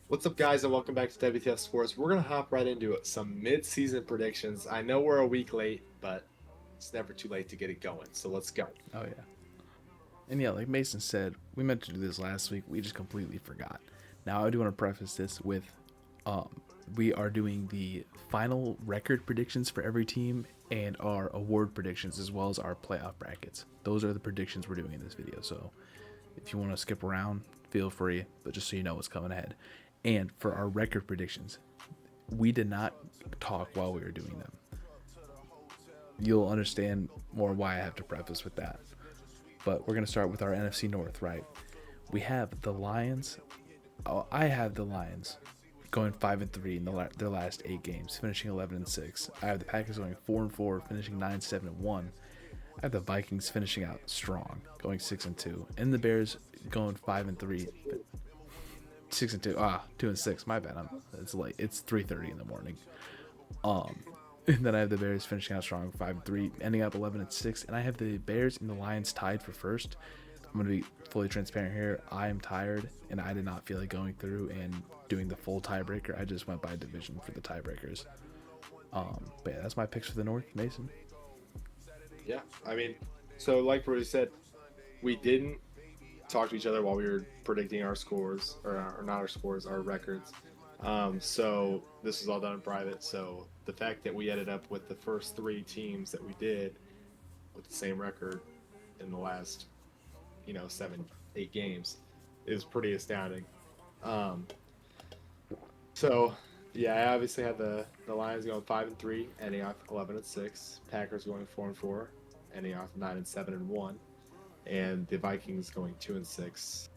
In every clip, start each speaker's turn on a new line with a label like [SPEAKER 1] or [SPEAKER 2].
[SPEAKER 1] What's up, guys, and welcome back to WTF Sports. We're going to hop right into it. Some mid-season predictions. I know we're a week late, but it's never too late to get it going. So let's go.
[SPEAKER 2] Oh yeah. And yeah, like Mason said, we meant to do this last week. We just completely forgot. Now I do want to preface this with um we are doing the final record predictions for every team and our award predictions as well as our playoff brackets. Those are the predictions we're doing in this video. So if you want to skip around, feel free, but just so you know what's coming ahead. And for our record predictions, we did not talk while we were doing them. You'll understand more why I have to preface with that. But we're going to start with our NFC North, right? We have the Lions. Oh, I have the Lions going 5-3 in their last 8 games, finishing 11-6. I have the Packers going 4-4, finishing 9-7-1. I have the Vikings finishing out strong, going 6-2, and the Bears going 5-3, 6-2. 2-6. My bad. It's late. It's 3:30 in the morning. And then I have the Bears finishing out strong, 5-3, ending up 11-6, and I have the Bears and the Lions tied for first. I'm going to be fully transparent here. I am tired, and I did not feel like going through and doing the full tiebreaker. I just went by division for the tiebreakers. But yeah, that's my picks for the North, Mason.
[SPEAKER 1] Yeah, so like Brody said, we didn't talk to each other while we were predicting our scores, or not our scores, our records. So this was all done in private. So the fact that we ended up with the first three teams that we did with the same record in the last, 7, 8 games is pretty astounding. Um, so yeah, I obviously had the Lions going 5-3, ending off 11-6. Packers going 4-4, ending off 9-7-1, and the Vikings going 2-6.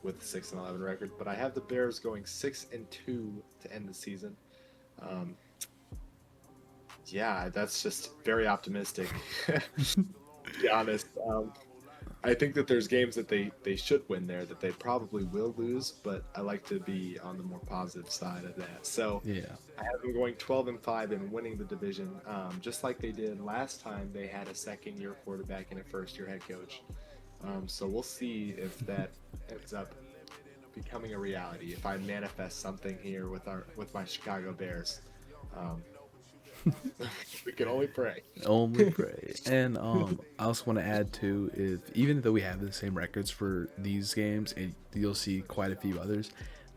[SPEAKER 1] With the 6-11 record, but I have the Bears going 6-2 to end the season. Um, yeah, that's just very optimistic. To be honest, I think that there's games that they should win there that they probably will lose, but I like to be on the more positive side of that. So
[SPEAKER 2] Yeah.
[SPEAKER 1] I have them going 12-5 and winning the division, just like they did last time. They had a second-year quarterback and a first-year head coach. So we'll see if that ends up becoming a reality. If I manifest something here with my Chicago Bears, um, we can only pray.
[SPEAKER 2] Only pray. And I also want to add too, if even though we have the same records for these games, and you'll see quite a few others,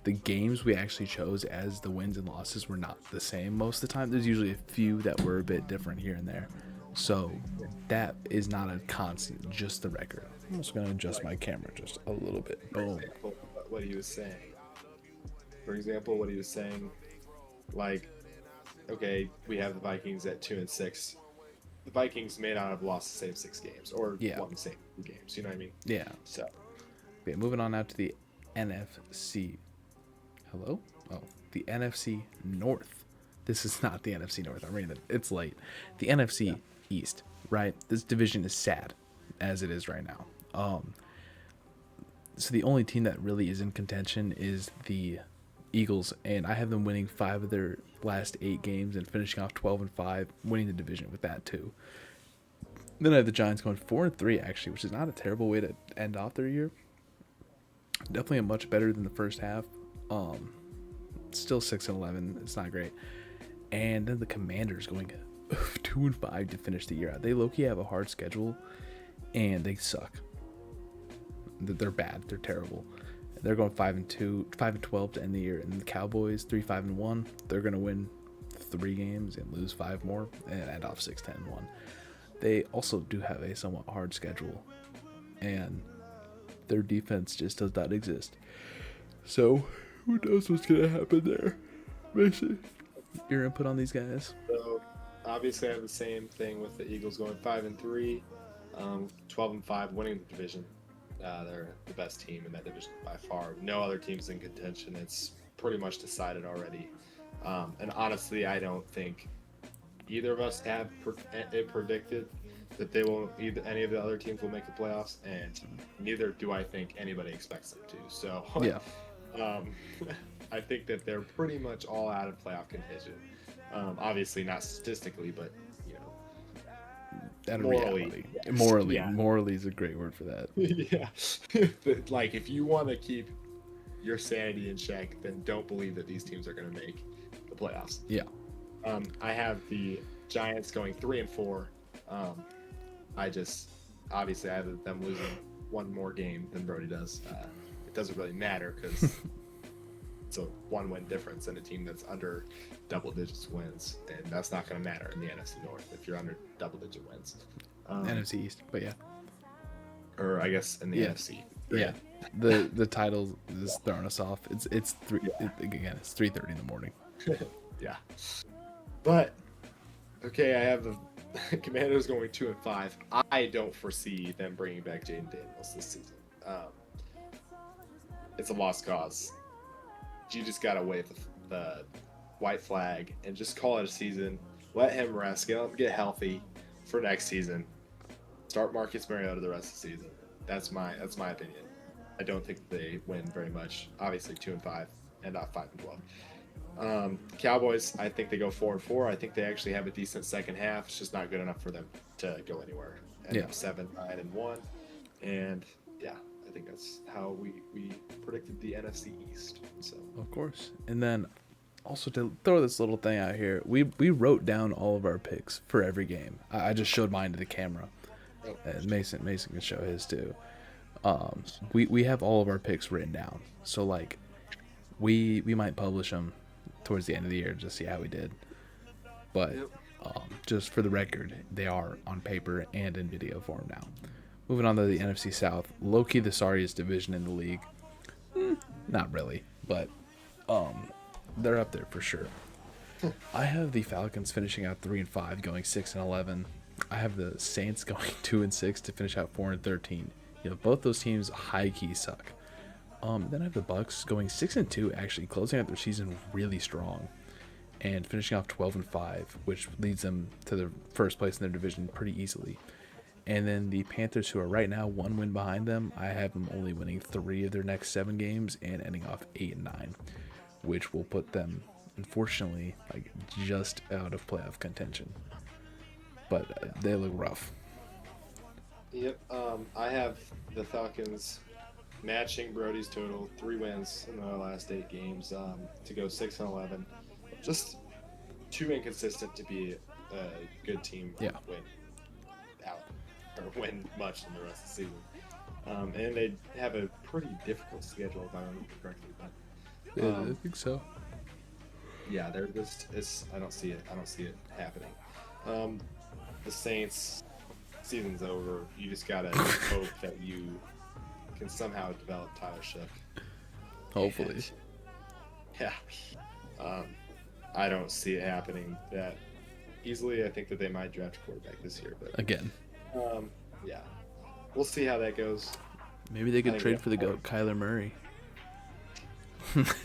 [SPEAKER 2] the games we actually chose as the wins and losses were not the same most of the time. There's usually a few that were a bit different here and there. So that is not a constant, just the record. I'm also going to adjust
[SPEAKER 1] Like,
[SPEAKER 2] my camera just a little bit.
[SPEAKER 1] for
[SPEAKER 2] Boom.
[SPEAKER 1] example, what he was saying. For example, what he was saying, like, okay, we have the Vikings at 2-6. The Vikings may not have lost the same 6 games or
[SPEAKER 2] Yeah.
[SPEAKER 1] won the same 2 games. You know what I mean?
[SPEAKER 2] Yeah.
[SPEAKER 1] So
[SPEAKER 2] Okay, moving on now to the NFC. Hello? Oh, the NFC North. This is not the NFC North. I'm reading it. It's late. The
[SPEAKER 1] yeah,
[SPEAKER 2] NFC East, right? This division is sad as it is right now. So the only team that really is in contention is the Eagles, and I have them winning 5 of their last 8 games and finishing off 12-5, winning the division with that too. Then I have the Giants going 4-3 actually, which is not a terrible way to end off their year. Definitely a much better than the first half. Still 6-11. It's not great. And then the Commanders going 2-5 to finish the year out. They low-key have a hard schedule, and they suck. They're bad. They're terrible. They're going 5-2, 5-12 to end the year. And the Cowboys 3-5-1. They're gonna win 3 games and lose 5 more and end off 6-10-1. They also do have a somewhat hard schedule, and their defense just does not exist. So who knows what's gonna happen there? Mason, your input on these guys?
[SPEAKER 1] so obviously I have the same thing with the Eagles going 5-3, 12-5, winning the division. They're the best team in that division by far. No other teams in contention. It's pretty much decided already. And honestly, I don't think either of us have it predicted that they will either any of the other teams will make the playoffs, and neither do I think anybody expects them to. So,
[SPEAKER 2] Yeah,
[SPEAKER 1] um, I think that they're pretty much all out of playoff contention. Obviously, not statistically, but you know,
[SPEAKER 2] out of
[SPEAKER 1] morally,
[SPEAKER 2] reality.
[SPEAKER 1] yes,
[SPEAKER 2] Morally,
[SPEAKER 1] yeah,
[SPEAKER 2] morally is a great word for that.
[SPEAKER 1] yeah. Like if you want to keep your sanity in check, then don't believe that these teams are going to make the playoffs.
[SPEAKER 2] Yeah.
[SPEAKER 1] I have the Giants going 3-4. I just obviously I have them losing one more game than Brody does. It doesn't really matter because it's a 1-win difference in a team that's under double digits wins, and that's not going to matter in the NFC North if you're under double digit wins.
[SPEAKER 2] NFC East, but yeah.
[SPEAKER 1] Or I guess in the NFC.
[SPEAKER 2] Yeah. The title is throwing us off. It's 3:30 in the morning.
[SPEAKER 1] Yeah. But okay, I have the Commanders going 2-5. I don't foresee them bringing back Jaden Daniels this season. It's a lost cause. You just gotta wave the white flag and just call it a season. Let him rest. Get healthy for next season. Start Marcus Mariota the rest of the season. That's my opinion. I don't think they win very much. Obviously 2-5 and not 5-12. Cowboys, I think they go 4-4. I think they actually have a decent second half. It's just not good enough for them to go anywhere. And 7-9-1. And yeah, I think that's how we predicted the NFC East. So
[SPEAKER 2] of course. And then also to throw this little thing out here, we wrote down all of our picks for every game. I just showed mine to the camera. And Mason can show his too. We have all of our picks written down. So like we might publish them towards the end of the year to see how we did. But just for the record, they are on paper and in video form now. Moving on to the NFC South, low-key the sorriest division in the league. Not really, but they're up there for sure. I have the Falcons finishing out 3-5, going 6-11. I have the Saints going 2-6 to finish out 4-13. You know, both those teams high-key suck. Then I have the Bucks going 6-2, actually closing out their season really strong, and finishing off 12-5, which leads them to the first place in their division pretty easily. And then the Panthers, who are right now 1 win behind them, I have them only winning 3 of their next 7 games and ending off 8-9, which will put them, unfortunately, like just out of playoff contention. But they look rough.
[SPEAKER 1] Yep. I have the Falcons matching Brody's total, 3 wins in the last 8 games, to go 6-11. Just too inconsistent to be a good team.
[SPEAKER 2] Yeah.
[SPEAKER 1] Win out or win much in the rest of the season. And they have a pretty difficult schedule, if I remember correctly. But
[SPEAKER 2] Yeah, I think so.
[SPEAKER 1] yeah, they're just I don't see it happening. The Saints, season's over. You just gotta hope that you can somehow develop Tyler Shook.
[SPEAKER 2] Hopefully.
[SPEAKER 1] And, yeah. I don't see it happening that easily. I think that they might draft a quarterback this year, but
[SPEAKER 2] Again.
[SPEAKER 1] yeah, we'll see how that goes.
[SPEAKER 2] Maybe they could trade for the GOAT, Kyler Murray.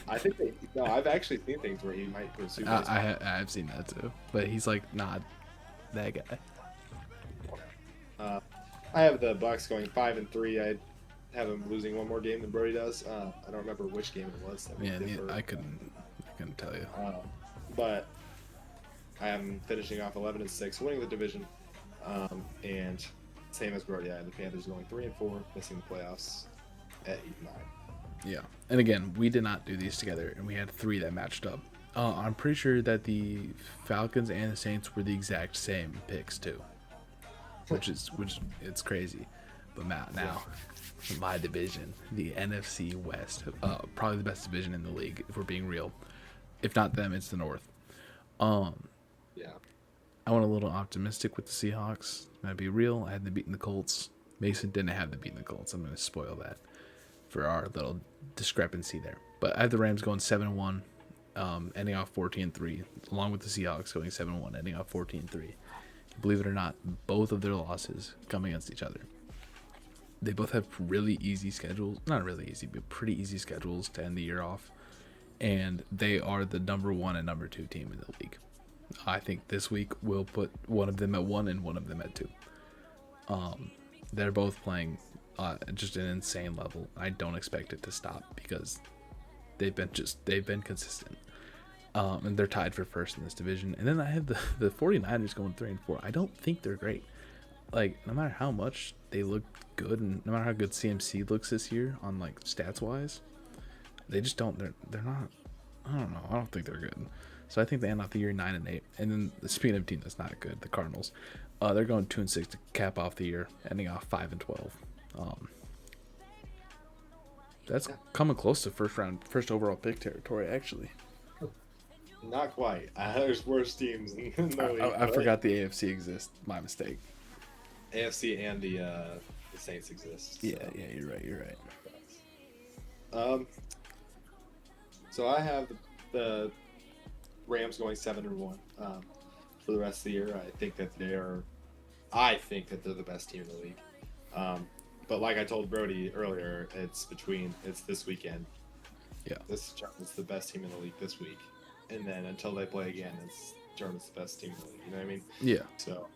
[SPEAKER 1] I think I've actually seen things where he might pursue.
[SPEAKER 2] I've seen that too, but he's like not that guy.
[SPEAKER 1] I have the Bucks going 5-3. I have them losing one more game than Brody does. I don't remember which game it was.
[SPEAKER 2] Yeah, I couldn't tell you.
[SPEAKER 1] But I am finishing off 11-6, winning the division, and same as Brody. I have the Panthers going 3-4, missing the playoffs at 8-9.
[SPEAKER 2] Yeah, and again, we did not do these together, and we had 3 that matched up. I'm pretty sure that the Falcons and the Saints were the exact same picks too, which it's crazy. But Matt, now my division, the NFC West, probably the best division in the league if we're being real. If not them, it's the North.
[SPEAKER 1] Yeah.
[SPEAKER 2] I went a little optimistic with the Seahawks. I'd be real. I had them beating the Colts. Mason didn't have them beating the Colts. I'm going to spoil that for our little discrepancy there. But I have the Rams going 7-1, ending off 14-3, along with the Seahawks going 7-1, ending off 14-3. Believe it or not, both of their losses come against each other. They both have really easy schedules. Not really easy, but pretty easy schedules to end the year off. And they are the number 1 and number 2 team in the league. I think this week we'll put one of them at 1 and one of them at 2. They're both playing just an insane level. I don't expect it to stop because they've been consistent. And they're tied for first in this division. And then I have the 49ers going 3-4. I don't think they're great. Like, no matter how much they look good and no matter how good CMC looks this year on like stats wise, They just don't. They're not. I don't know. I don't think they're good. So I think they end off the year 9-8. And then speaking of a team that's not good, the Cardinals, they're going 2-6 to cap off the year, ending off 5-12. That's coming close to first overall pick territory, actually.
[SPEAKER 1] Not quite. There's worse teams in the league.
[SPEAKER 2] I forgot the AFC exists. My mistake.
[SPEAKER 1] AFC and the Saints exist.
[SPEAKER 2] Yeah, you're right.
[SPEAKER 1] So I have the Rams going 7-1 for the rest of the year. I think that they're the best team in the league. But like I told Brody earlier, it's this weekend.
[SPEAKER 2] Yeah.
[SPEAKER 1] This determines the best team in the league this week. And then until they play again, it's determines the best team in the league. You know what I mean?
[SPEAKER 2] Yeah.
[SPEAKER 1] So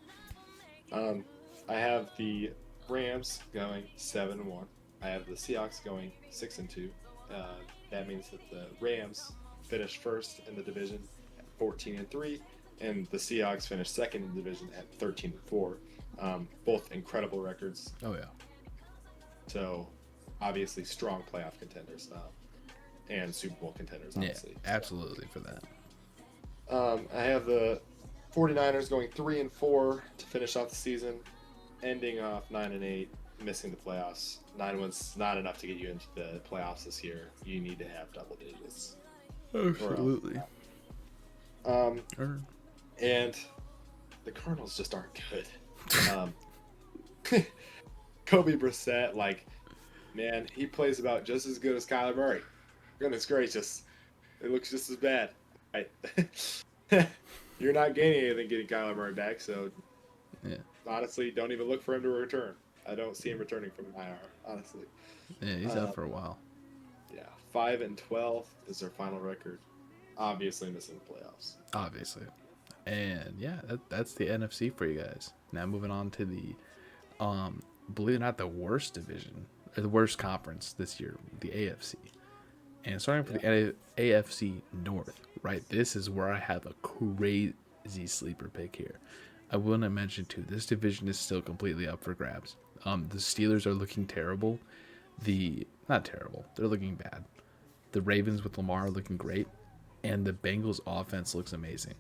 [SPEAKER 1] I have the Rams going 7-1. I have the Seahawks going 6-2. That means that the Rams finished first in the division at 14-3, and the Seahawks finished second in the division at 13-4. Both incredible records.
[SPEAKER 2] Oh yeah.
[SPEAKER 1] So obviously strong playoff contenders and Super Bowl contenders. Obviously.
[SPEAKER 2] Yeah, absolutely for that.
[SPEAKER 1] I have the 49ers going 3-4 to finish off the season, ending off 9-8, missing the playoffs. 9 wins not enough to get you into the playoffs this year. You need to have double digits.
[SPEAKER 2] Absolutely.
[SPEAKER 1] And the Cardinals just aren't good. Kobe Brissett, man, he plays about just as good as Kyler Murray. Goodness gracious, it looks just as bad. You're not gaining anything getting Kyler Murray back, so honestly, don't even look for him to return. I don't see him returning from IR, honestly.
[SPEAKER 2] Yeah, he's out for a while.
[SPEAKER 1] Yeah, 5-12 is their final record. Obviously missing the playoffs.
[SPEAKER 2] Obviously. And yeah, that's the NFC for you guys. Now moving on to the, believe it or not, the worst division, or the worst conference this year, the AFC. And starting with the AFC North, right? This is where I have a crazy sleeper pick here. I want to mention too, this division is still completely up for grabs. The Steelers are looking terrible. Not terrible, they're looking bad. The Ravens with Lamar are looking great, and the Bengals offense looks amazing.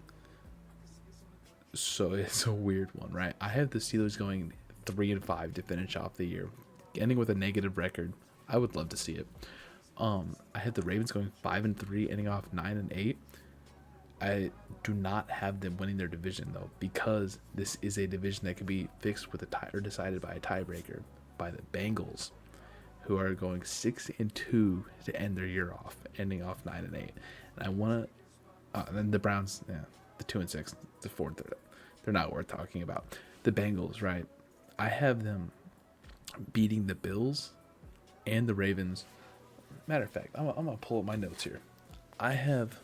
[SPEAKER 2] So it's a weird one, right? I have the Steelers going 3-5 to finish off the year, ending with a negative record. I would love to see it. I had the Ravens going 5-3, ending off 9-8. I do not have them winning their division though, because this is a division that can be fixed with a tie or decided by a tiebreaker by the Bengals, who are going 6-2 to end their year off, ending off 9-8. And I want to, then the Browns, the 2-6, the 4th, they're not worth talking about. The Bengals, right? I have them beating the Bills and the Ravens. Matter of fact, I'm gonna pull up my notes here. I have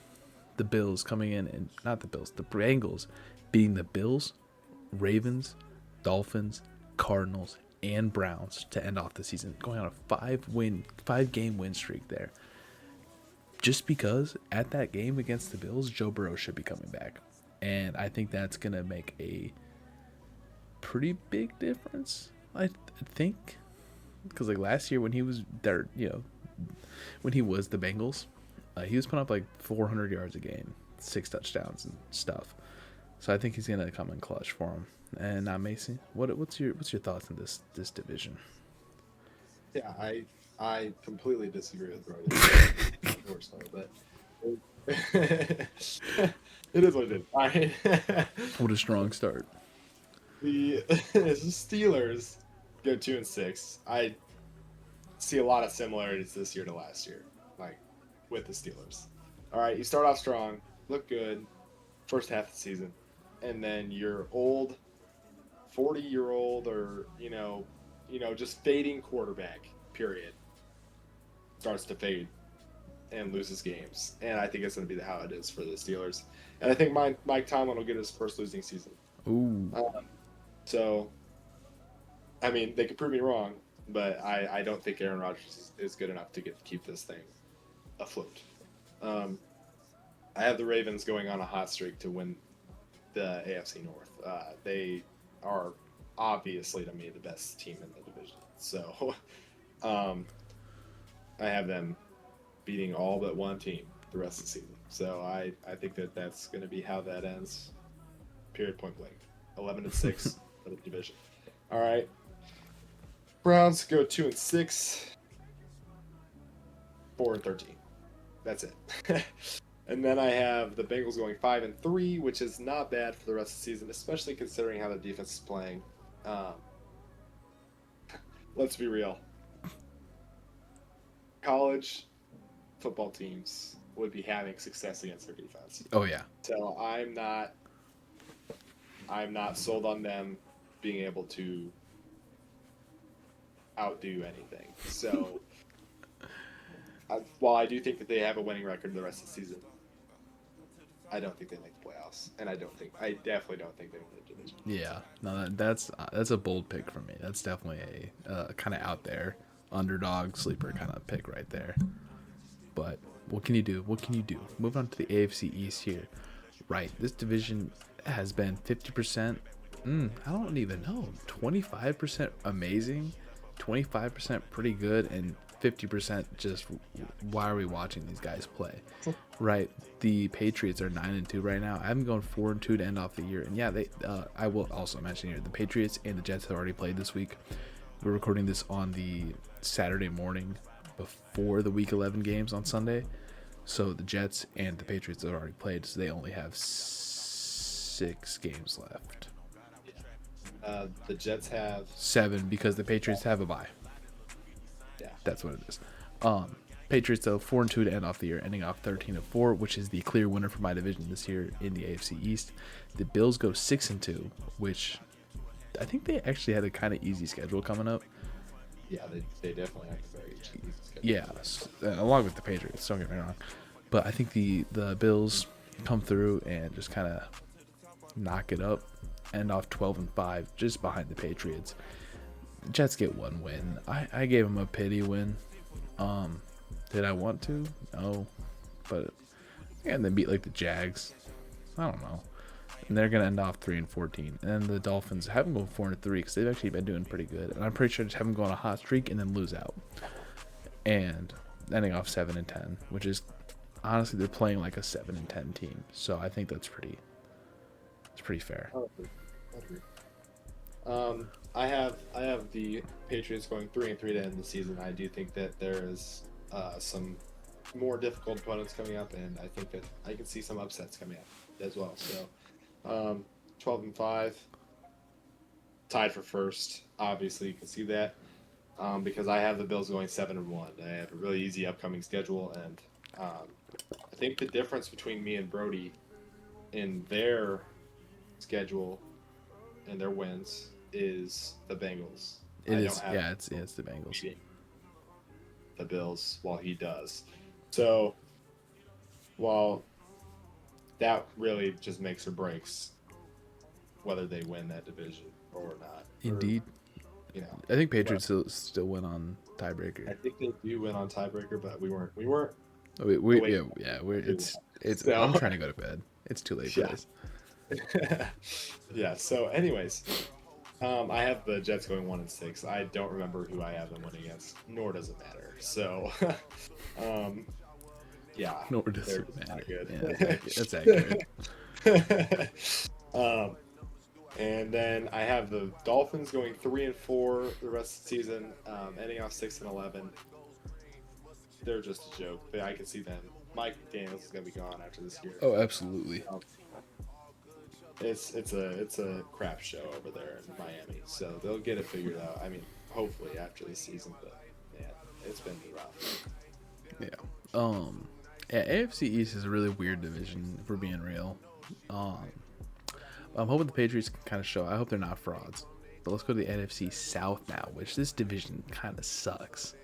[SPEAKER 2] the Bills coming in, and not the Bills, the Bengals beating the Bills, Ravens, Dolphins, Cardinals, and Browns to end off the season, going on a 5-game win streak there. Just because at that game against the Bills, Joe Burrow should be coming back, and I think that's gonna make a pretty big difference. I think, because last year when he was there, when he was the Bengals, he was putting up 400 yards a game, 6 touchdowns and stuff. So I think he's gonna come in clutch for him. And Macy, what's your thoughts on this division?
[SPEAKER 1] Yeah, I completely disagree with Brody. Of course, but it is what it is. All right.
[SPEAKER 2] What a strong start.
[SPEAKER 1] The Steelers go 2-6. I see a lot of similarities this year to last year, with the Steelers. All right, you start off strong, look good, first half of the season, and then your old 40-year-old or just fading quarterback period starts to fade and loses games, and I think it's going to be how it is for the Steelers. And I think Mike Tomlin will get his first losing season.
[SPEAKER 2] Ooh.
[SPEAKER 1] So, I mean, they could prove me wrong, but I don't think Aaron Rodgers is good enough to keep this thing afloat. I have the Ravens going on a hot streak to win the AFC North. They are obviously, to me, the best team in the division. So, I have them beating all but one team the rest of the season. So I think that that's going to be how that ends. Period. Point blank. 11-6 for the division. All right. Browns go 2-6. 4-13. That's it. And then I have the Bengals going 5-3, which is not bad for the rest of the season, especially considering how the defense is playing. Let's be real. College football teams would be having success against their defense.
[SPEAKER 2] Oh yeah.
[SPEAKER 1] So I'm not sold on them being able to outdo anything. So while I do think that they have a winning record the rest of the season, I don't think they make the playoffs, and I definitely don't think they win the division.
[SPEAKER 2] Yeah, no, that's a bold pick for me. That's definitely a kind of out there underdog sleeper kind of pick right there. But what can you do? What can you do? Moving on to the AFC East here. Right, this division has been 50%. I don't even know. 25% amazing, 25% pretty good, and 50% just why are we watching these guys play? Right, the Patriots are 9-2 right now. I have them going 4-2 to end off the year, and yeah, they. I will also mention here the Patriots and the Jets have already played this week. We're recording this on the Saturday morning before the Week 11 games on Sunday, so the Jets and the Patriots have already played, so they only have 6 games left.
[SPEAKER 1] The Jets have
[SPEAKER 2] 7 because the Patriots have a bye.
[SPEAKER 1] Yeah,
[SPEAKER 2] that's what it is. Patriots though 4-2 to end off the year, ending off 13-4, which is the clear winner for my division this year in the AFC East. The Bills go 6-2, which I think they actually had a kind of easy schedule coming up.
[SPEAKER 1] Yeah, they definitely have a very easy schedule.
[SPEAKER 2] Yeah, along with the Patriots. Don't get me wrong, but I think the Bills come through and just kind of knock it up, end off 12-5, just behind the Patriots. Jets get 1 win. I gave them a pity win. Did I want to? No, but and they beat like the Jags. I don't know. And they're gonna end off 3-14. And then the Dolphins have them going 4-3 because they've actually been doing pretty good. And I'm pretty sure just have them go on a hot streak and then lose out. And ending off 7-10, which is honestly they're playing like a 7-10 team. So I think that's pretty fair.
[SPEAKER 1] I have the Patriots going 3-3 to end the season. I do think that there is some more difficult opponents coming up, and I think that I can see some upsets coming up as well. So 12-5, tied for first. Obviously, you can see that because I have the Bills going 7-1. I have a really easy upcoming schedule, and I think the difference between me and Brody in their schedule and their wins is the Bengals.
[SPEAKER 2] It's the Bengals.
[SPEAKER 1] The Bills while he does. So while that really just makes or breaks whether they win that division or not.
[SPEAKER 2] Indeed.
[SPEAKER 1] Or,
[SPEAKER 2] I think Patriots still win on tiebreaker.
[SPEAKER 1] I think they do win on tiebreaker, but we weren't.
[SPEAKER 2] It's. So, I'm trying to go to bed. It's too late, guys.
[SPEAKER 1] Yeah. So, anyways, I have the Jets going 1-6. I don't remember who I have them winning against, nor does it matter. So, yeah.
[SPEAKER 2] Nor does it matter.
[SPEAKER 1] Good.
[SPEAKER 2] Yeah, that's accurate.
[SPEAKER 1] And then I have the Dolphins going 3-4 the rest of the season, ending off 6-11. They're just a joke. I can see them. Mike Daniels is gonna be gone after this year.
[SPEAKER 2] Oh, absolutely.
[SPEAKER 1] It's a crap show over there in Miami, so they'll get it figured out. I mean, hopefully after this season, but yeah, it's been rough.
[SPEAKER 2] Yeah. AFC East is a really weird division, if we're being real. I'm hoping the Patriots can kind of show. I hope they're not frauds. But let's go to the NFC South now, which this division kind of sucks.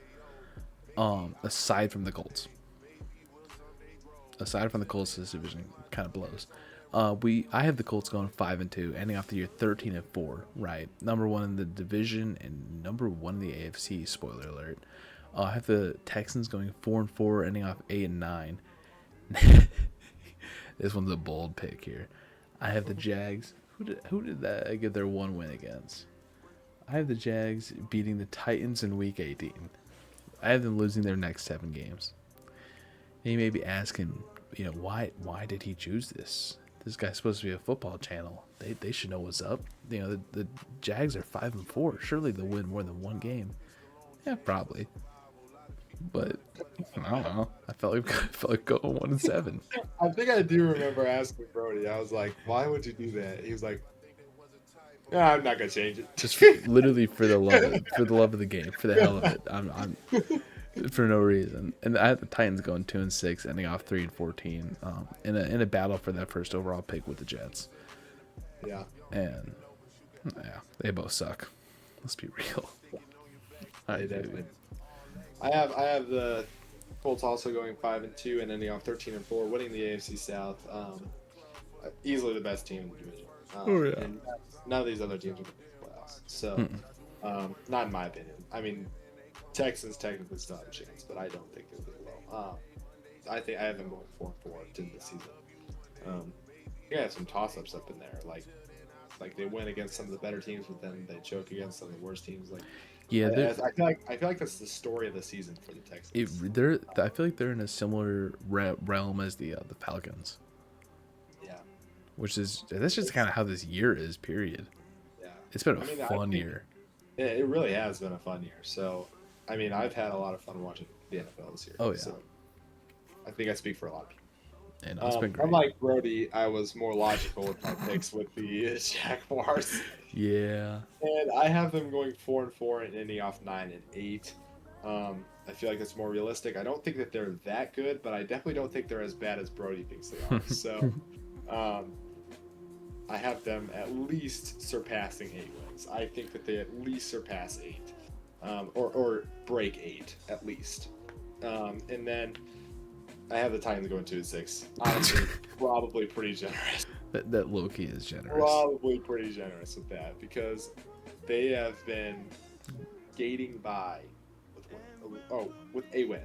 [SPEAKER 2] Aside from the Colts. This division kind of blows. I have the Colts going 5-2, ending off the year 13-4. Right, number 1 in the division and number 1 in the AFC. Spoiler alert. I have the Texans going 4-4, ending off 8-9. This one's a bold pick here. I have the Jags. Who did that get their 1 win against? I have the Jags beating the Titans in Week 18. I have them losing their next 7 games. He may be asking, why did he choose this? This guy's supposed to be a football channel. They should know what's up. The Jags are 5-4. Surely they'll win more than one game. Yeah, probably. But I don't know. I felt like going 1-7.
[SPEAKER 1] I think I do remember asking Brody. I was like, "Why would you do that?" He was like, "Yeah, I'm not gonna change it."
[SPEAKER 2] Just literally for the love of the game, for the hell of it. I'm for no reason. And I had the Titans going 2-6, ending off 3-14, in a battle for that first overall pick with the Jets.
[SPEAKER 1] Yeah.
[SPEAKER 2] And yeah, they both suck. Let's be real.
[SPEAKER 1] They definitely. I have the Colts also going 5-2 and ending off 13-4, winning the AFC South. Easily the best team in the division. And none of these other teams are going to the playoffs. So, not in my opinion. I mean, Texans technically still have a chance, but I don't think they'll do well. I think I have them going 4-4 to the season. You have some toss-ups up in there, like they win against some of the better teams, but then they choke against some of the worst teams.
[SPEAKER 2] Yeah,
[SPEAKER 1] I feel like that's the story of the season for the Texans.
[SPEAKER 2] I feel like they're in a similar realm as the Falcons.
[SPEAKER 1] Yeah,
[SPEAKER 2] that's just kind of how this year is. Period.
[SPEAKER 1] Yeah,
[SPEAKER 2] it's been a fun year.
[SPEAKER 1] Yeah, it really has been a fun year. So, I mean, I've had a lot of fun watching the NFL this year.
[SPEAKER 2] Oh yeah.
[SPEAKER 1] So, I think I speak for a lot of people.
[SPEAKER 2] And it's been great.
[SPEAKER 1] Unlike Brody, I was more logical with my picks with the Jaguars.
[SPEAKER 2] Yeah.
[SPEAKER 1] And I have them going 4-4 and ending off 9-8. I feel like that's more realistic. I don't think that they're that good, but I definitely don't think they're as bad as Brody thinks they are. So, I have them at least surpassing 8 wins. I think that they at least surpass 8, or break 8 at least. And then I have the Titans going 2-6. Honestly, probably pretty generous.
[SPEAKER 2] That low-key is generous.
[SPEAKER 1] Probably pretty generous with that because they have been skating by with a win.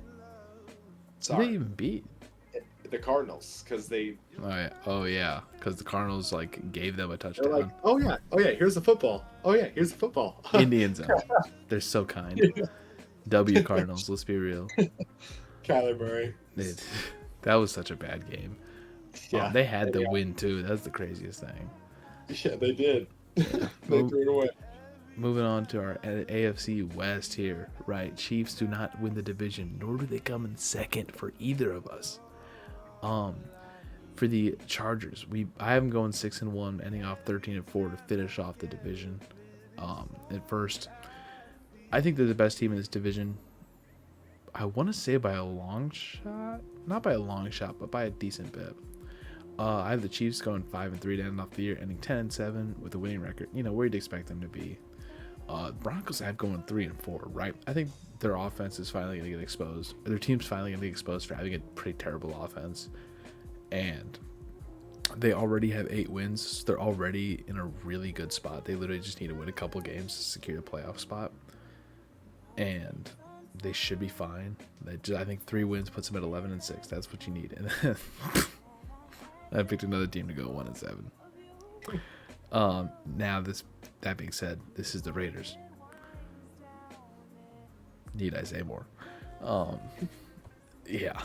[SPEAKER 1] Sorry.
[SPEAKER 2] Who they even beat?
[SPEAKER 1] The Cardinals because they.
[SPEAKER 2] Oh yeah, because the Cardinals gave them a touchdown.
[SPEAKER 1] They're like, oh yeah, here's the football. Oh yeah, here's the football.
[SPEAKER 2] Indian zone. They're so kind. W Cardinals. Let's be real.
[SPEAKER 1] Kyler Murray.
[SPEAKER 2] That was such a bad game. Yeah, they had the win too. That's the craziest thing.
[SPEAKER 1] Yeah, they did. They threw it away.
[SPEAKER 2] Moving on to our AFC West here, right? Chiefs do not win the division, nor do they come in second for either of us. For the Chargers, I have them going 6-1, ending off 13-4 to finish off the division. At first, I think they're the best team in this division. I want to say by a long shot, not by a long shot, but by a decent bit. I have the Chiefs going 5-3 to end off the year, ending 10-7 with a winning record. Where you'd expect them to be. Broncos I have going 3-4, right? I think their offense is finally going to get exposed. Their team's finally going to be exposed for having a pretty terrible offense. And they already have 8 wins. So they're already in a really good spot. They literally just need to win a couple games to secure a playoff spot. And they should be fine. I think 3 wins puts them at 11-6. That's what you need. And then I picked another team to go 1-7. Now that being said, this is the Raiders. Need I say more? Yeah,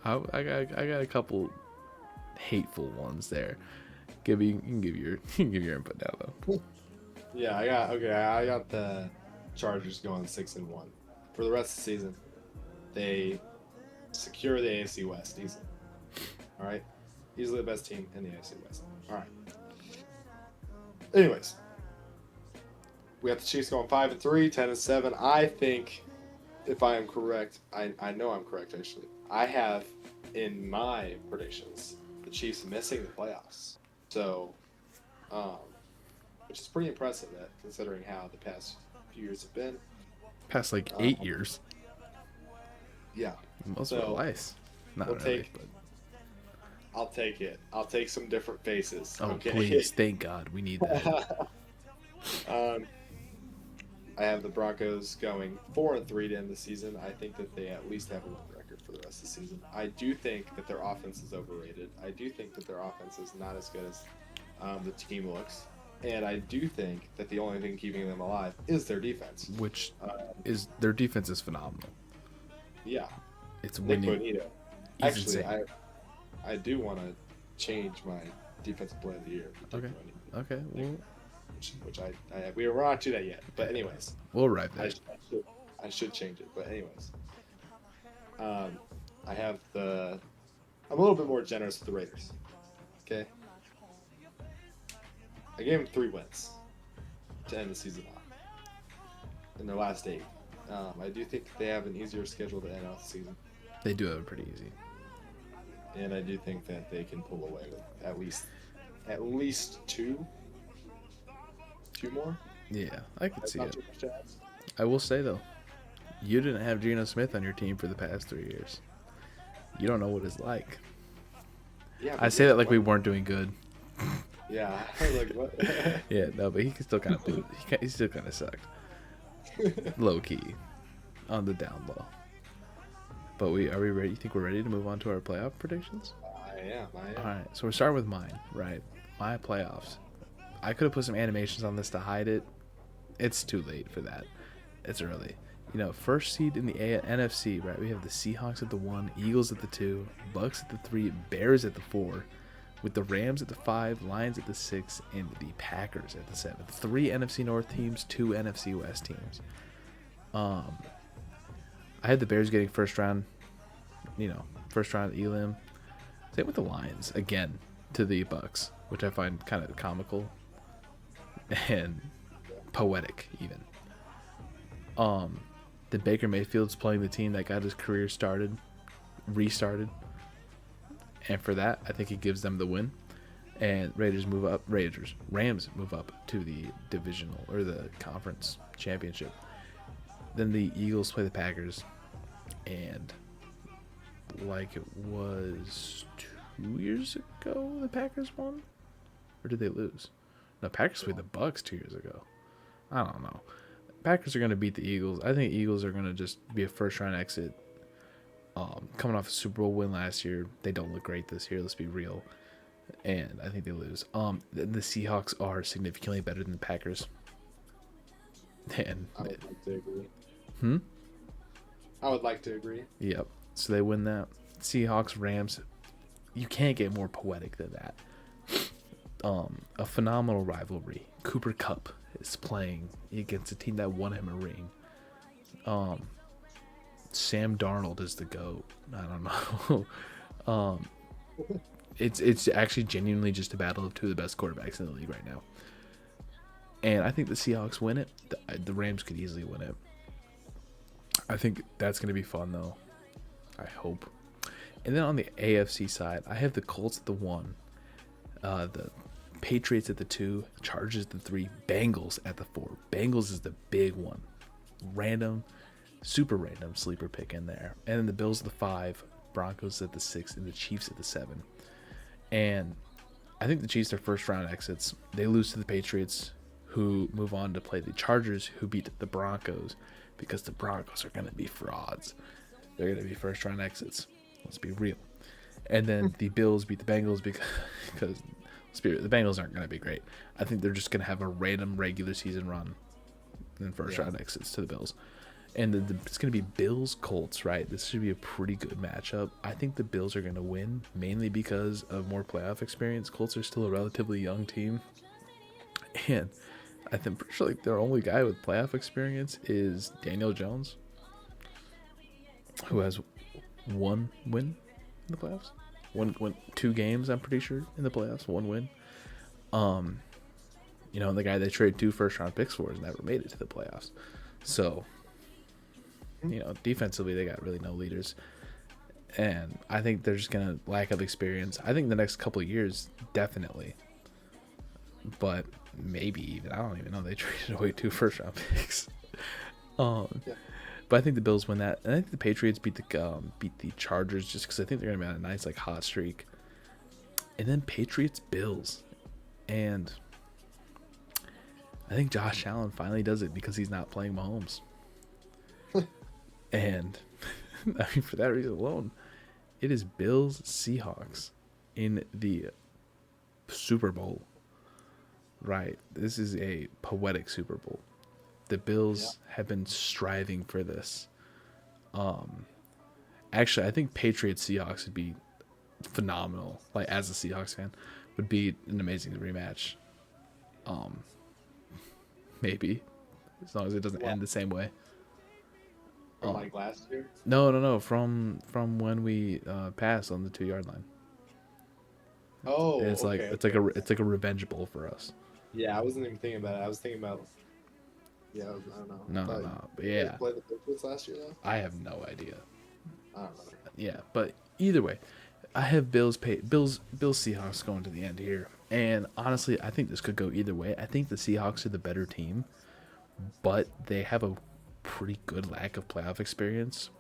[SPEAKER 2] I got a couple hateful ones there. You can give your input now though.
[SPEAKER 1] Yeah, I got the Chargers going 6-1 for the rest of the season. They secure the AFC West easily. All right, easily the best team in the AFC West. All right. Anyways, we have the Chiefs going 5-3, 10-7. I think, if I am correct, I know I'm correct actually. I have in my predictions the Chiefs missing the playoffs. So, which is pretty impressive considering how the past few years have been.
[SPEAKER 2] Past 8 years.
[SPEAKER 1] Yeah.
[SPEAKER 2] Most of our lives. Not
[SPEAKER 1] we'll
[SPEAKER 2] really, but
[SPEAKER 1] I'll take it. I'll take some different faces.
[SPEAKER 2] Oh,
[SPEAKER 1] okay?
[SPEAKER 2] please. Thank God. We need that.
[SPEAKER 1] I have the Broncos going 4-3 to end the season. I think that they at least have a win record for the rest of the season. I do think that their offense is overrated. I do think that their offense is not as good as the team looks. And I do think that the only thing keeping them alive is their defense.
[SPEAKER 2] Which is their defense is phenomenal.
[SPEAKER 1] Yeah.
[SPEAKER 2] It's
[SPEAKER 1] Nick
[SPEAKER 2] winning.
[SPEAKER 1] Bonito.
[SPEAKER 2] He's
[SPEAKER 1] Actually,
[SPEAKER 2] insane.
[SPEAKER 1] I do want to change my defensive player of the year.
[SPEAKER 2] Okay. Okay.
[SPEAKER 1] We're not to that yet. But anyways,
[SPEAKER 2] We'll arrive
[SPEAKER 1] I,
[SPEAKER 2] there.
[SPEAKER 1] sh- I should I should change it. But anyways, um, I have I'm a little bit more generous with the Raiders. Okay, I gave them 3 wins to end the season off in their last 8. I do think they have an easier schedule to end off the season,
[SPEAKER 2] They do have it pretty easy.
[SPEAKER 1] and I do think that they can pull away with at least two more.
[SPEAKER 2] Yeah, I could
[SPEAKER 1] That's
[SPEAKER 2] see
[SPEAKER 1] not
[SPEAKER 2] it.
[SPEAKER 1] too much to ask.
[SPEAKER 2] I will say though, you didn't have Geno Smith on your team for the past 3 years. You don't know what it's like.
[SPEAKER 1] Yeah,
[SPEAKER 2] I say that like we weren't doing good.
[SPEAKER 1] Yeah, I was like, what?
[SPEAKER 2] Yeah, no, but he can still kind of do. He still kind of sucked, low key, on the down low. But are we ready? You think we're ready to move on to our playoff predictions?
[SPEAKER 1] I am.
[SPEAKER 2] All right, so we're starting with mine, right? My playoffs. I could have put some animations on this to hide it. It's too late for that. It's early. You know, first seed in the NFC, right? We have the Seahawks at the 1, Eagles at the 2, Bucks at the 3, Bears at the 4, with the Rams at the 5, Lions at the 6, and the Packers at the 7. 3 NFC North teams, 2 NFC West teams. I had the Bears getting first round elim. Same with the Lions again to the Bucks, which I find kind of comical and poetic even. Then Baker Mayfield's playing the team that got his career restarted, and for that I think he gives them the win. And Rams move up to the divisional or the conference championship. Then the Eagles play the Packers, and like it was 2 years ago, the Packers won, or did they lose? No, Packers played the Bucks 2 years ago. I don't know. Packers are going to beat the Eagles. I think Eagles are going to just be a first round exit. Coming off a Super Bowl win last year, they don't look great this year. Let's be real, and I think they lose. The Seahawks are significantly better than the Packers. And
[SPEAKER 1] I would like to agree.
[SPEAKER 2] Hmm.
[SPEAKER 1] I would like to agree.
[SPEAKER 2] Yep. So they win that. Seahawks, Rams. You can't get more poetic than that. A phenomenal rivalry. Cooper Kupp is playing against a team that won him a ring. Sam Darnold is the GOAT. I don't know. It's actually genuinely just a battle of 2 of the best quarterbacks in the league right now. And I think the Seahawks win it. The Rams could easily win it. I think that's going to be fun, though. I hope. And then on the AFC side, I have the Colts at the 1, the Patriots at the 2, Chargers at the 3, Bengals at the 4. Bengals is the big one. Super random sleeper pick in there. And then the Bills at the 5, Broncos at the 6, and the Chiefs at the 7. And I think the Chiefs are first round exits. They lose to the Patriots, who move on to play the Chargers, who beat the Broncos, because the Broncos are going to be frauds. They're going to be first round exits. Let's be real. And then the Bills beat the Bengals because the Bengals aren't going to be great. I think they're just going to have a random regular season run and first round exits to the Bills. And it's going to be Bills-Colts, right? This should be a pretty good matchup. I think the Bills are going to win, mainly because of more playoff experience. Colts are still a relatively young team. And I think pretty sure like their only guy with playoff experience is Daniel Jones, who has 1 win in the playoffs. 2 games, I'm pretty sure, in the playoffs. 1 win. And the guy they traded 2 first-round picks for has never made it to the playoffs. So, defensively they got really no leaders. And I think they're just going to lack of experience. I think the next couple of years, definitely. But maybe even, I don't even know. They traded away 2 first-round picks. But I think the Bills win that. And I think the Patriots beat the Chargers just because I think they're going to be on a nice hot streak. And then Patriots-Bills. And I think Josh Allen finally does it because he's not playing Mahomes. And for that reason alone, it is Bills-Seahawks in the Super Bowl. Right. This is a poetic Super Bowl. The Bills have been striving for this. Actually, I think Patriots Seahawks would be phenomenal. Like as a Seahawks fan, would be an amazing rematch. Maybe as long as it doesn't end the same way.
[SPEAKER 1] From like last year?
[SPEAKER 2] No. From when we passed on the 2 yard line.
[SPEAKER 1] Oh,
[SPEAKER 2] It's like
[SPEAKER 1] okay.
[SPEAKER 2] it's like a revenge bowl for us.
[SPEAKER 1] Yeah, I wasn't even thinking about it. I was thinking about. Yeah, I don't know.
[SPEAKER 2] No. But
[SPEAKER 1] You guys
[SPEAKER 2] yeah,
[SPEAKER 1] played the Patriots last year though.
[SPEAKER 2] I have no idea.
[SPEAKER 1] I don't know.
[SPEAKER 2] Yeah, but either way, I have Bills Seahawks going to the end here, and honestly, I think this could go either way. I think the Seahawks are the better team, but they have a pretty good lack of playoff experience.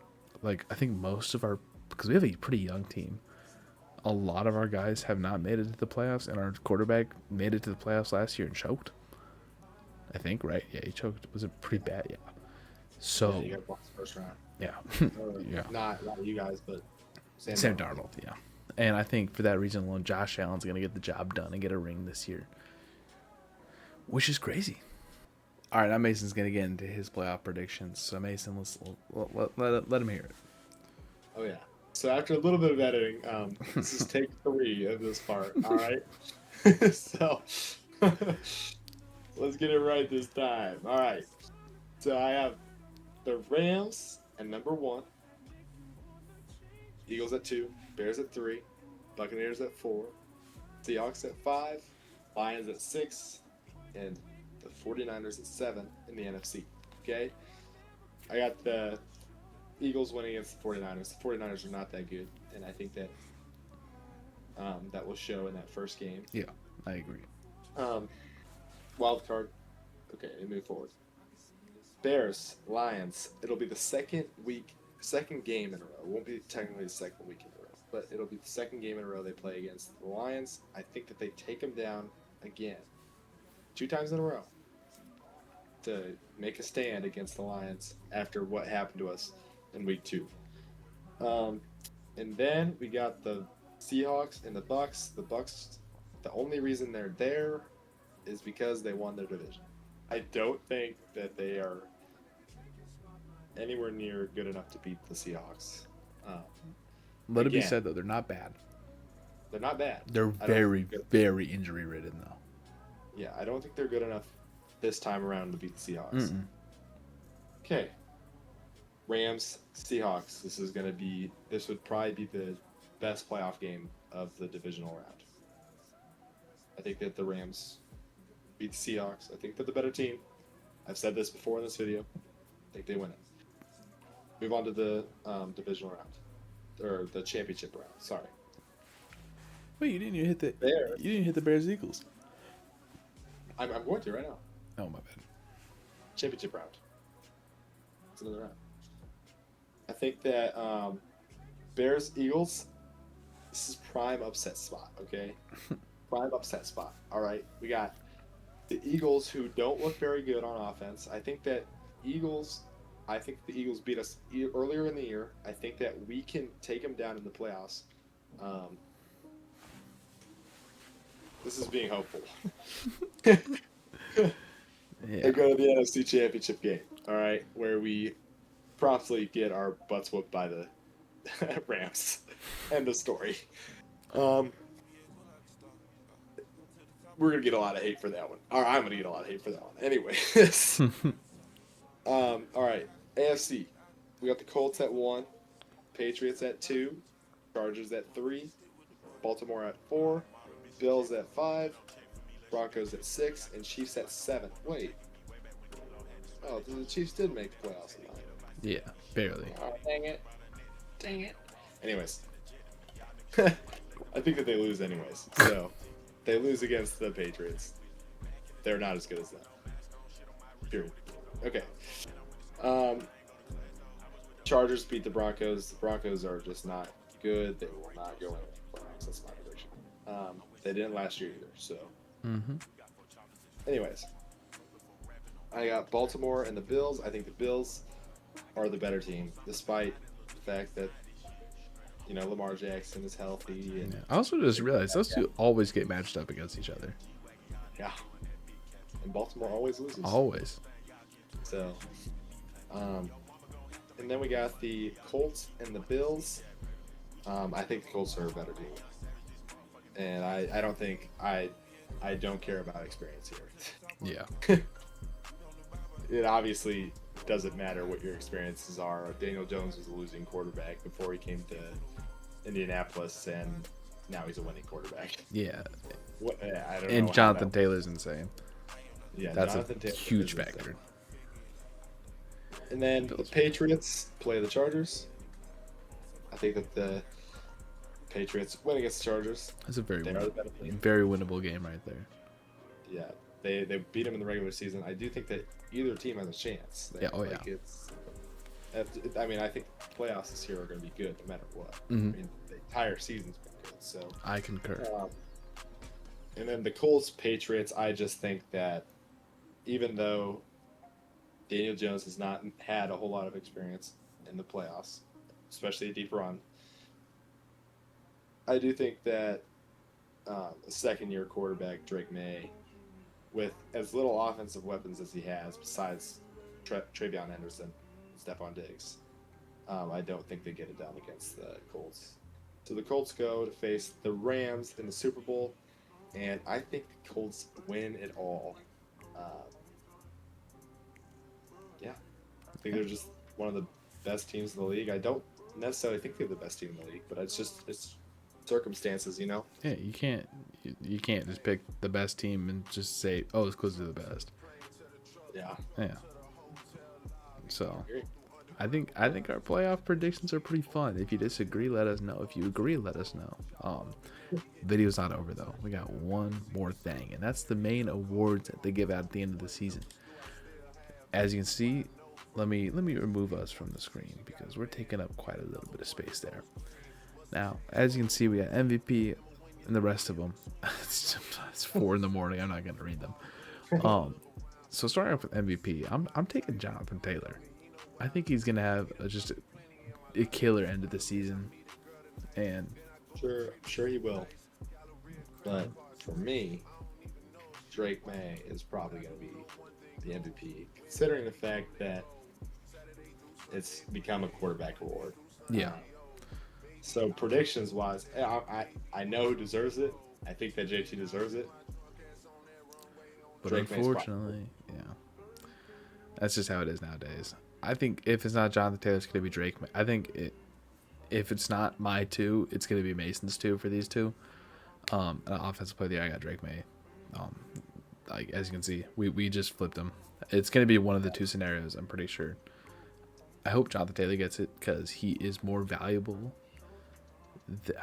[SPEAKER 2] Like I think most of our because we have a pretty young team. A lot of our guys have not made it to the playoffs, and our quarterback made it to the playoffs last year and choked. I think, right? Yeah, he choked. Was it pretty bad? Yeah. So
[SPEAKER 1] Yeah, you got lost first round.
[SPEAKER 2] yeah, yeah.
[SPEAKER 1] Not you guys, but
[SPEAKER 2] Sam Darnold, yeah. And I think for that reason alone, Josh Allen's going to get the job done and get a ring this year, which is crazy. All right, now Mason's going to get into his playoff predictions. So Mason, let him hear it.
[SPEAKER 1] Oh yeah. So after a little bit of editing, this is take 3 of this part. All right. So let's get it right this time. All right. So I have the Rams at number 1, Eagles at 2, Bears at 3, Buccaneers at 4, Seahawks at 5, Lions at 6, and the 49ers at 7 in the NFC. Okay? I got the Eagles winning against the 49ers. The 49ers are not that good, and I think that that will show in that first game.
[SPEAKER 2] Yeah, I agree.
[SPEAKER 1] Wild card. Okay, we move forward. Bears, Lions. It'll be the second game in a row. It won't be technically the second week in a row, but it'll be the second game in a row they play against the Lions. I think that they take them down again, 2 times in a row, to make a stand against the Lions after what happened to us in week 2. And then we got the Seahawks and the Bucks. The Bucks, the only reason they're there is because they won their division. I don't think that they are anywhere near good enough to beat the Seahawks.
[SPEAKER 2] Let it be said, though, they're not bad.
[SPEAKER 1] They're not bad.
[SPEAKER 2] They're very injury-ridden, though.
[SPEAKER 1] Yeah, I don't think they're good enough this time around to beat the Seahawks. Okay. Rams, Seahawks. This would probably be the best playoff game of the divisional round. I think that the Rams beat the Seahawks. I think they're the better team. I've said this before in this video. I think they win it. Move on to the divisional round. Or the championship round. Sorry.
[SPEAKER 2] Wait, you didn't even hit the
[SPEAKER 1] Bears.
[SPEAKER 2] You didn't hit the Bears Eagles.
[SPEAKER 1] I'm going to right now.
[SPEAKER 2] Oh, my bad.
[SPEAKER 1] Championship round. It's another round. I think that Bears Eagles. This is prime upset spot. Okay, prime upset spot. All right, we got the Eagles who don't look very good on offense. I think the Eagles beat us earlier in the year. I think that we can take them down in the playoffs. This is being hopeful. They go to the NFC Championship game. All right, where we promptly get our butts whooped by the Rams. End of story. We're gonna get a lot of hate for that one. Or I'm gonna get a lot of hate for that one. Anyways. All right. AFC. We got the Colts at 1, Patriots at 2, Chargers at 3, Baltimore at 4, Bills at 5, Broncos at 6, and Chiefs at 7. Wait. Oh, the Chiefs did make the playoffs tonight.
[SPEAKER 2] Yeah, barely.
[SPEAKER 1] Oh, dang it. Anyways. I think that they lose anyways. So, they lose against the Patriots. They're not as good as them. Period. Okay. Chargers beat the Broncos. The Broncos are just not good. They will not go in the playoffs. That's my prediction. They didn't last year either. So, anyways, I got Baltimore and the Bills. I think the Bills are the better team, despite the fact that Lamar Jackson is healthy. And,
[SPEAKER 2] I also just realized those two always get matched up against each other.
[SPEAKER 1] Yeah. And Baltimore always loses.
[SPEAKER 2] Always.
[SPEAKER 1] So, And then we got the Colts and the Bills. I think the Colts are a better team, and I don't think I don't care about experience here.
[SPEAKER 2] Yeah.
[SPEAKER 1] It obviously doesn't matter what your experiences are. Daniel Jones was a losing quarterback before he came to Indianapolis, and now he's a winning quarterback.
[SPEAKER 2] Yeah.
[SPEAKER 1] I don't know.
[SPEAKER 2] And Jonathan Taylor's insane.
[SPEAKER 1] Yeah,
[SPEAKER 2] that's
[SPEAKER 1] Jonathan
[SPEAKER 2] a
[SPEAKER 1] Taylor
[SPEAKER 2] huge
[SPEAKER 1] is
[SPEAKER 2] factor.
[SPEAKER 1] insane. And then the Patriots play the Chargers. I think that the Patriots win against the Chargers.
[SPEAKER 2] That's a very
[SPEAKER 1] They are the better team.
[SPEAKER 2] very winnable game right there.
[SPEAKER 1] Yeah, they beat them in the regular season. I do think that either team has a chance.
[SPEAKER 2] Yeah,
[SPEAKER 1] I mean, I think playoffs this year are going to be good no matter what.
[SPEAKER 2] Mm-hmm.
[SPEAKER 1] I mean, the entire season's been good. So
[SPEAKER 2] I concur.
[SPEAKER 1] And then the Colts Patriots. I just think that even though Daniel Jones has not had a whole lot of experience in the playoffs, especially a deep run, I do think that a second-year quarterback, Drake May, with as little offensive weapons as he has, besides Travion Henderson, Stephon Diggs, I don't think they get it done against the Colts. So the Colts go to face the Rams in the Super Bowl, and I think the Colts win it all. Yeah, I think they're just one of the best teams in the league. I don't necessarily think they're the best team in the league, but it's circumstances, you know.
[SPEAKER 2] Yeah, you can't just pick the best team and just say, oh, it's because they're the best.
[SPEAKER 1] Yeah.
[SPEAKER 2] So I think our playoff predictions are pretty fun. If you disagree, let us know. If you agree, let us know. Video's not over though. We got one more thing, and that's the main awards that they give out at the end of the season. As you can see, let me remove us from the screen because we're taking up quite a little bit of space there. Now, as you can see, we got MVP and the rest of them. It's 4 in the morning. I'm not going to read them. So starting off with MVP, I'm taking Jonathan Taylor. I think he's going to have just a killer end of the season. And
[SPEAKER 1] sure he will. But for me, Drake May is probably going to be the MVP, considering the fact that it's become a quarterback award.
[SPEAKER 2] Yeah.
[SPEAKER 1] So predictions wise, I know who deserves it. I think that JT deserves it.
[SPEAKER 2] But Drake unfortunately, yeah, that's just how it is nowadays. I think if it's not Jonathan Taylor, it's going to be Drake. I think if it's not my 2, it's going to be Mason's 2 for these 2. Offensive player of the year, I got Drake May. Like as you can see, we just flipped them. It's going to be one of the 2 scenarios, I'm pretty sure. I hope Jonathan Taylor gets it because he is more valuable.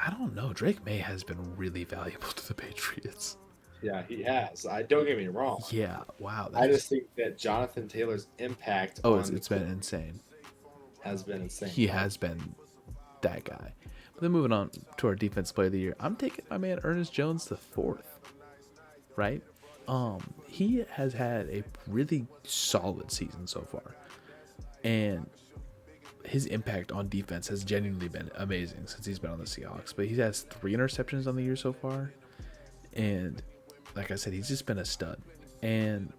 [SPEAKER 2] I don't know. Drake May has been really valuable to the Patriots.
[SPEAKER 1] Yeah, he has. Don't get me wrong.
[SPEAKER 2] Yeah, wow.
[SPEAKER 1] I just think that Jonathan Taylor's impact
[SPEAKER 2] it's been insane.
[SPEAKER 1] Has been insane.
[SPEAKER 2] He has been that guy. But then moving on to our defense player of the year, I'm taking my man Ernest Jones the 4th. Right? He has had a really solid season so far. And his impact on defense has genuinely been amazing since he's been on the Seahawks. But he has 3 interceptions on the year so far. And like I said, he's just been a stud. And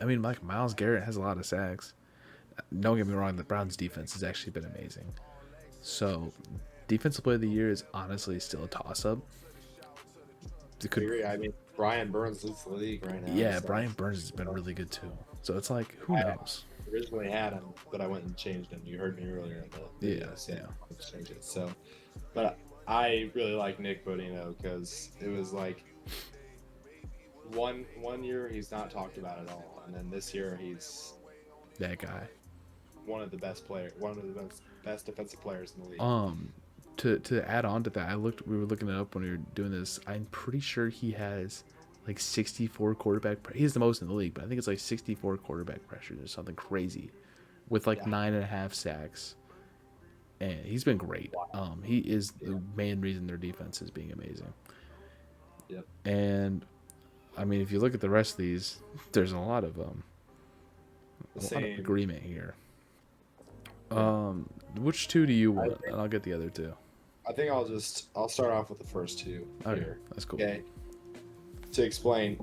[SPEAKER 2] I mean, like Myles Garrett has a lot of sacks. Don't get me wrong, the Browns defense has actually been amazing. So defensive player of the year is honestly still a toss-up.
[SPEAKER 1] I mean, Brian Burns leads the league right now.
[SPEAKER 2] Yeah, so. Brian Burns has been really good too. So it's like, who knows?
[SPEAKER 1] I originally had him, but I went and changed him. You heard me earlier in the video. I changed it. So, but I really like Nick Bodino because it was like one year he's not talked about at all, and then this year he's
[SPEAKER 2] that guy.
[SPEAKER 1] One of the best defensive players in the league.
[SPEAKER 2] To add on to that, we were looking it up when we were doing this. I'm pretty sure he has like 64 quarterback. He has the most in the league, but I think it's like 64 quarterback pressures or something crazy, with like 9.5 sacks. And he's been great. He is the main reason their defense is being amazing.
[SPEAKER 1] Yep.
[SPEAKER 2] And I mean, if you look at the rest of these, there's a lot of agreement here. Which 2 do you want? And I'll get the other 2.
[SPEAKER 1] I think I'll start off with the first 2.
[SPEAKER 2] Okay,
[SPEAKER 1] here.
[SPEAKER 2] that's cool.
[SPEAKER 1] Okay. To explain,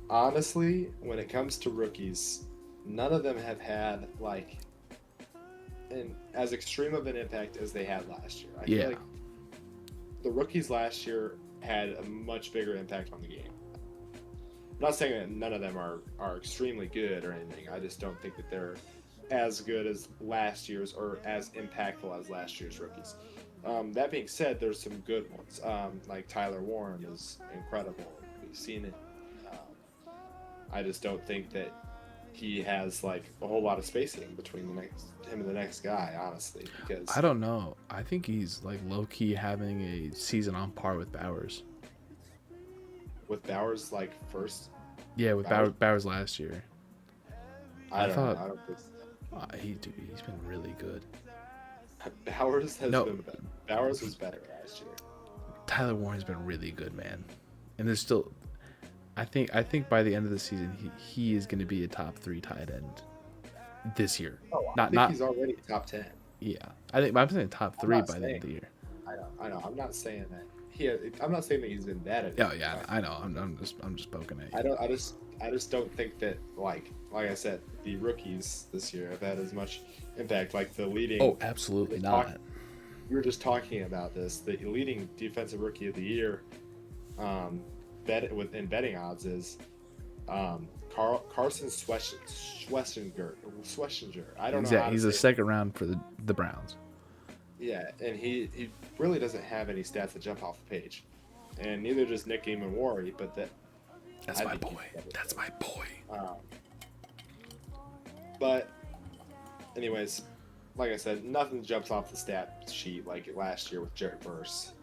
[SPEAKER 1] honestly, when it comes to rookies, none of them have had like as extreme of an impact as they had last year. I feel like the rookies last year had a much bigger impact on the game. I'm not saying that none of them are extremely good or anything. I just don't think that they're as good as last year's or as impactful as last year's rookies. That being said, there's some good ones. Like Tyler Warren is incredible. We've seen it. I just don't think that he has like a whole lot of spacing between him and the next guy, honestly. Because
[SPEAKER 2] I don't know. I think he's like low key having a season on par with Bowers.
[SPEAKER 1] with Bowers like first,
[SPEAKER 2] Yeah, with Bowers last year.
[SPEAKER 1] I don't know. I don't think so.
[SPEAKER 2] He's been really good.
[SPEAKER 1] Bowers been better. Bowers was better last year.
[SPEAKER 2] Tyler Warren's been really good, man. And there's still, I think by the end of the season, he is going to be a top 3 tight end this year.
[SPEAKER 1] Oh, I think he's already top 10.
[SPEAKER 2] Yeah, I'm saying top 3 by the end of the year.
[SPEAKER 1] I know. I'm not saying that. I'm not saying that he's been bad at it.
[SPEAKER 2] Oh yeah, I know. I'm just poking at you.
[SPEAKER 1] I just don't think that like I said, the rookies this year have had as much impact. Like the leading.
[SPEAKER 2] Oh, absolutely not.
[SPEAKER 1] We were just talking about this. The leading defensive rookie of the year, in betting odds is, Carson Schwessinger. I don't know.
[SPEAKER 2] He's a second round for the Browns.
[SPEAKER 1] Yeah, and he really doesn't have any stats that jump off the page, and neither does Nick Warry. But
[SPEAKER 2] that's my boy. That's my boy.
[SPEAKER 1] But, anyways, like I said, nothing jumps off the stat sheet like last year with Jared Verse.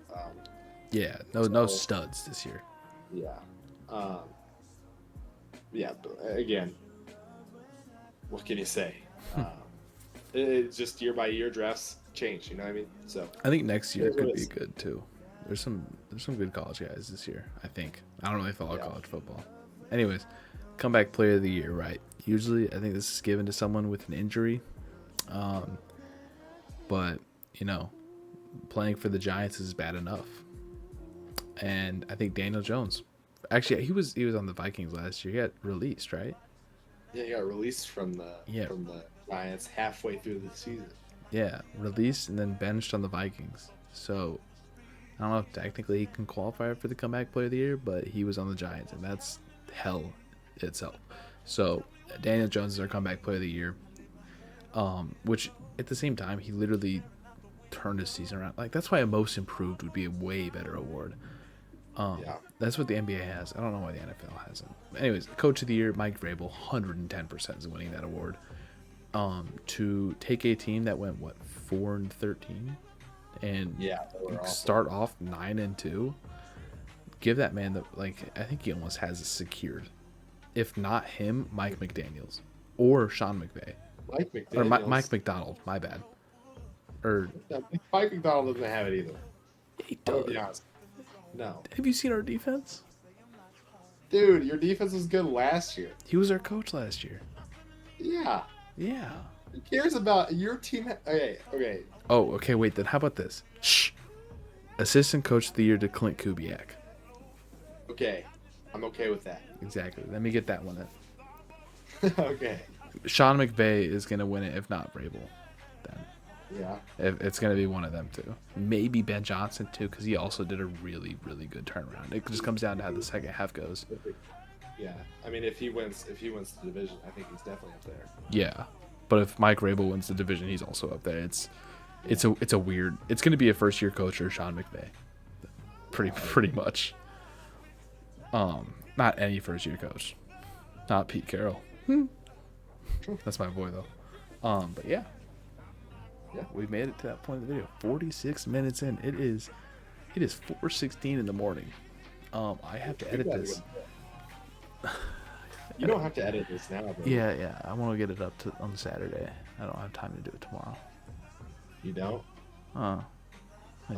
[SPEAKER 2] No studs this year.
[SPEAKER 1] Yeah. But again, what can you say? It's just year by year drafts change. You know what I mean? So
[SPEAKER 2] I think next year could be good too. There's some good college guys this year. I think. I don't really follow college football. Anyways, comeback player of the year, right? Usually, I think this is given to someone with an injury. But playing for the Giants is bad enough. And I think Daniel Jones. Actually, he was on the Vikings last year. He got released, right?
[SPEAKER 1] Yeah, he got released from the Giants halfway through the season.
[SPEAKER 2] Yeah, released and then benched on the Vikings. So I don't know if technically he can qualify for the comeback player of the year, but he was on the Giants, and that's hell itself. So Daniel Jones is our comeback player of the year. Which at the same time, he literally turned his season around. Like, that's why a most improved would be a way better award. That's what the NBA has. I don't know why the NFL hasn't. Anyways, coach of the year, Mike Vrabel, 110% is winning that award. To take a team that went 4-13 and start off 9-2, give that man I think he almost has it secured. If not him, Mike McDaniels or Sean McVay. Mike McDonald, my bad.
[SPEAKER 1] Mike McDonald doesn't have it either.
[SPEAKER 2] He does.
[SPEAKER 1] Be honest. No.
[SPEAKER 2] Have you seen our defense?
[SPEAKER 1] Dude, your defense was good last year.
[SPEAKER 2] He was our coach last year.
[SPEAKER 1] Yeah.
[SPEAKER 2] Yeah.
[SPEAKER 1] Who cares about your team? Okay.
[SPEAKER 2] Oh, okay, wait, then how about this? Shh. Assistant coach of the year to Clint Kubiak.
[SPEAKER 1] Okay. I'm okay with that.
[SPEAKER 2] Exactly. Let me get that one
[SPEAKER 1] in. Okay.
[SPEAKER 2] Sean McVay is going to win it, if not Vrabel. Then.
[SPEAKER 1] Yeah.
[SPEAKER 2] It's going to be one of them, too. Maybe Ben Johnson, too, because he also did a really, really good turnaround. It just comes down to how the second half goes.
[SPEAKER 1] Yeah. I mean, if he wins the division, I think he's definitely up there.
[SPEAKER 2] Yeah. But if Mike Vrabel wins the division, he's also up there. It's a weird. It's going to be a first-year coach or Sean McVay. Pretty much. Not any first-year coach. Not Pete Carroll. That's my boy, though. But yeah, we made it to that point of the video. 46 minutes in. It is 4:16 in the morning. I have to edit this.
[SPEAKER 1] You don't have to edit this now, bro.
[SPEAKER 2] Yeah. I want to get it up on Saturday. I don't have time to do it tomorrow.
[SPEAKER 1] You don't?
[SPEAKER 2] I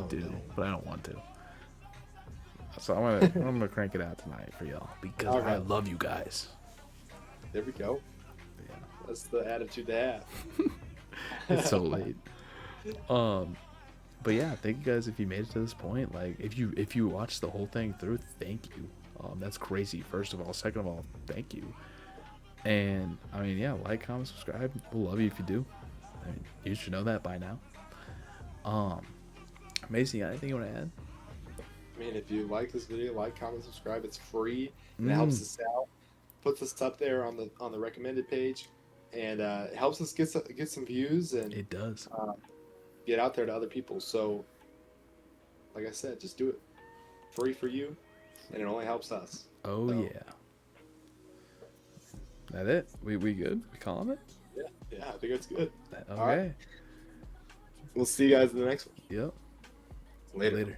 [SPEAKER 2] do,
[SPEAKER 1] no.
[SPEAKER 2] but I don't want to. So I'm gonna crank it out tonight for y'all because I love you guys.
[SPEAKER 1] There we go.
[SPEAKER 2] Yeah.
[SPEAKER 1] That's the attitude to have.
[SPEAKER 2] It's so late. But yeah, thank you guys if you made it to this point. Like, if you watched the whole thing through, thank you. That's crazy. First of all, second of all, thank you. And I mean, yeah, like, comment, subscribe. We'll love you if you do. I mean, you should know that by now. Mason, you got anything you want to add?
[SPEAKER 1] I mean, if you like this video, like, comment, subscribe. It's free and it helps us out. Puts us up there on the recommended page, and it helps us get some views and
[SPEAKER 2] It does.
[SPEAKER 1] Get out there to other people. So, like I said, just do it. Free for you, and it only helps us.
[SPEAKER 2] Oh,
[SPEAKER 1] so,
[SPEAKER 2] yeah. That it? We good? We calling it?
[SPEAKER 1] Yeah, I think it's good.
[SPEAKER 2] Okay.
[SPEAKER 1] All right. We'll see you guys in the next one.
[SPEAKER 2] Yep.
[SPEAKER 1] Later.
[SPEAKER 2] Later.